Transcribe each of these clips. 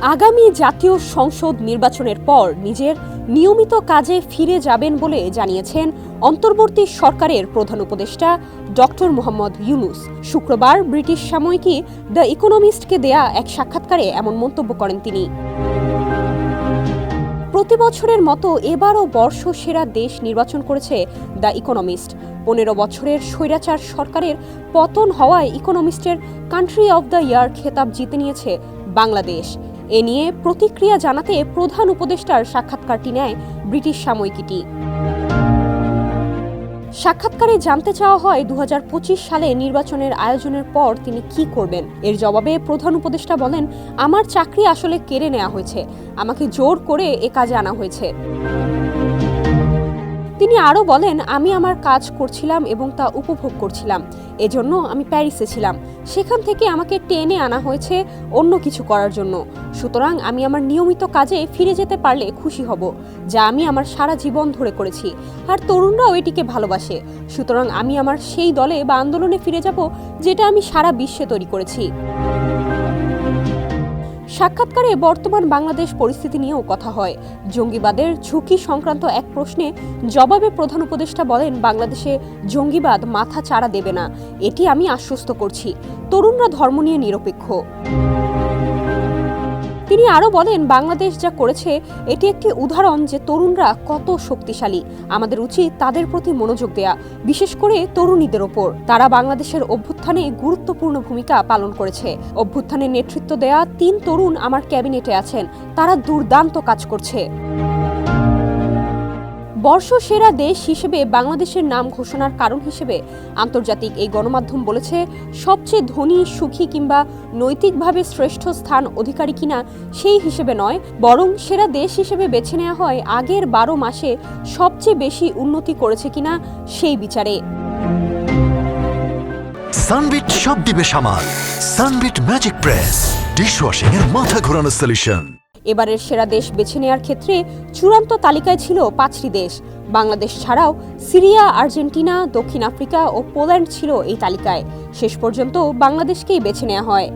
আগামী জাতীয় সংসদ নির্বাচনের পর নিজের নিয়মিত কাজে ফিরে যাবেন বলে জানিয়েছেন অন্তর্বর্তী সরকারের প্রধান উপদেষ্টা ডক্টর মোহাম্মদ ইউনূস। শুক্রবার ব্রিটিশ সাময়িকী দ্য ইকোনমিস্টকে দেয়া এক সাক্ষাৎকারে এমন মন্তব্য করেন তিনি। প্রতি বছরের মতো এবারও বর্ষসেরা দেশ নির্বাচন করেছে দ্য ইকোনমিস্ট। 15 বছরের স্বৈরাচার সরকারের পতন হওয়ায় ইকোনমিস্টের কান্ট্রি অব দ্য ইয়ার খেতাব জিতে নিয়েছে বাংলাদেশ। এ নিয়ে প্রতিক্রিয়া জানাতে প্রধান উপদেষ্টার সাক্ষাৎকারটি নেয় ব্রিটিশ সাময়িকীটি। সাক্ষাৎকারে জানতে চাওয়া হয় 2025 সালে নির্বাচনের আয়োজনের পর তিনি কি করবেন। এর জবাবে প্রধান উপদেষ্টা বলেন, আমার চাকরি আসলে কেড়ে নেওয়া হয়েছে, আমাকে জোর করে এ কাজে আনা হয়েছে। তিনি আরও বলেন, আমি আমার কাজ করছিলাম এবং তা উপভোগ করছিলাম, এজন্য আমি প্যারিসে ছিলাম। সেখান থেকে আমাকে টেনে আনা হয়েছে অন্য কিছু করার জন্য। সুতরাং আমি আমার নিয়মিত কাজে ফিরে যেতে পারলে খুশি হব, যা আমি আমার সারা জীবন ধরে করেছি, আর তরুণরাও এটিকে ভালোবাসে। সুতরাং আমি আমার সেই দলে বা আন্দোলনে ফিরে যাব যেটা আমি সারা বিশ্বে তৈরি করেছি। সাক্ষাৎকারে বর্তমান বাংলাদেশ পরিস্থিতি নিয়েও কথা হয়। জঙ্গিবাদের ঝুঁকি সংক্রান্ত এক প্রশ্নে জবাবে প্রধান উপদেষ্টা বলেন, বাংলাদেশে জঙ্গিবাদ মাথা চাড়া দেবে না, এটি আমি আশ্বস্ত করছি। তরুণরা ধর্ম নিয়ে নিরপেক্ষ। তিনি আরও বলেন, বাংলাদেশ যা করেছে এটি একটি উদাহরণ যে তরুণরা কত শক্তিশালী। আমাদের উচিত তাদের প্রতি মনোযোগ দেয়া, বিশেষ করে তরুণীদের ওপর। তারা বাংলাদেশের অভ্যুত্থানে গুরুত্বপূর্ণ ভূমিকা পালন করেছে। অভ্যুত্থানে নেতৃত্ব দেয়া 3 তরুণ আমার ক্যাবিনেটে আছেন, তারা দুর্দান্ত কাজ করছে। বর্ষসেরা দেশ হিসেবে বাংলাদেশের নাম ঘোষণার কারণ হিসেবে আন্তর্জাতিক এই গণমাধ্যম বলেছে, সবচেয়ে ধনী, সুখী কিংবা নৈতিকভাবে শ্রেষ্ঠ স্থান অধিকারী কিনা সেই হিসেবে নয়, বরং সেরা দেশ হিসেবে বেছে নেওয়া হয় আগের 12 মাসে সবচেয়ে বেশি উন্নতি করেছে কিনা সেই বিচারে। সানবিট সব দিবে সামাল। সানবিট ম্যাজিক প্রেস ডিশওয়াশিং এর মাথা ঘোরানো সলিউশন। এবারের সেরা দেশ বেছে নেওয়ার ক্ষেত্রে চূড়ান্ত তালিকায় ছিল 5টি দেশ। বাংলাদেশ ছাড়াও সিরিয়া, আর্জেন্টিনা, দক্ষিণ আফ্রিকা ও পোল্যান্ড ছিল এই তালিকায়। শেষ পর্যন্ত বাংলাদেশকেই বেছে নেওয়া হয়।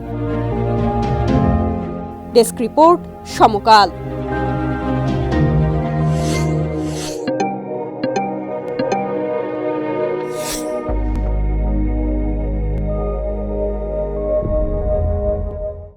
ডেস্ক রিপোর্ট, সমকাল।